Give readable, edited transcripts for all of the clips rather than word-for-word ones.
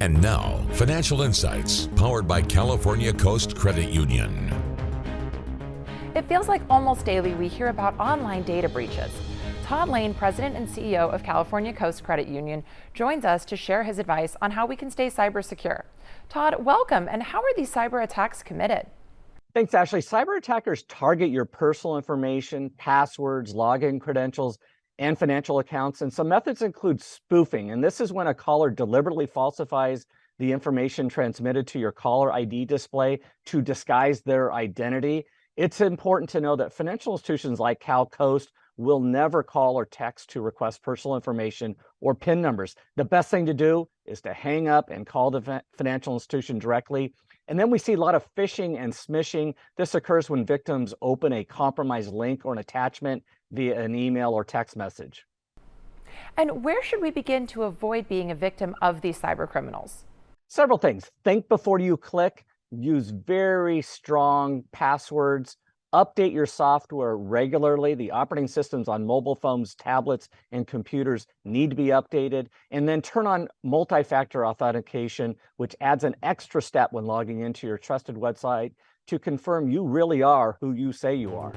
And now, financial insights powered by California Coast Credit Union. It feels like almost daily we hear about online data breaches. Todd Lane, President and CEO of California Coast Credit Union, joins us to share his advice on how we can stay cyber secure. Todd, welcome, and how are these cyber attacks committed? Thanks, Ashley. Cyber attackers target your personal information, passwords, login credentials, and financial accounts. And some methods include spoofing. And this is when a caller deliberately falsifies the information transmitted to your caller ID display to disguise their identity. It's important to know that financial institutions like Cal Coast will never call or text to request personal information or PIN numbers. The best thing to do is to hang up and call the financial institution directly. And then we see a lot of phishing and smishing. This occurs when victims open a compromised link or an attachment via an email or text message. And where should we begin to avoid being a victim of these cyber criminals? Several things. Think before you click. Use very strong passwords. Update your software regularly. The operating systems on mobile phones, tablets, and computers need to be updated. And then turn on multi-factor authentication, which adds an extra step when logging into your trusted website to confirm you really are who you say you are.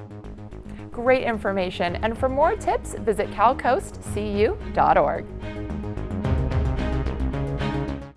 Great information. And for more tips, visit calcoastcu.org.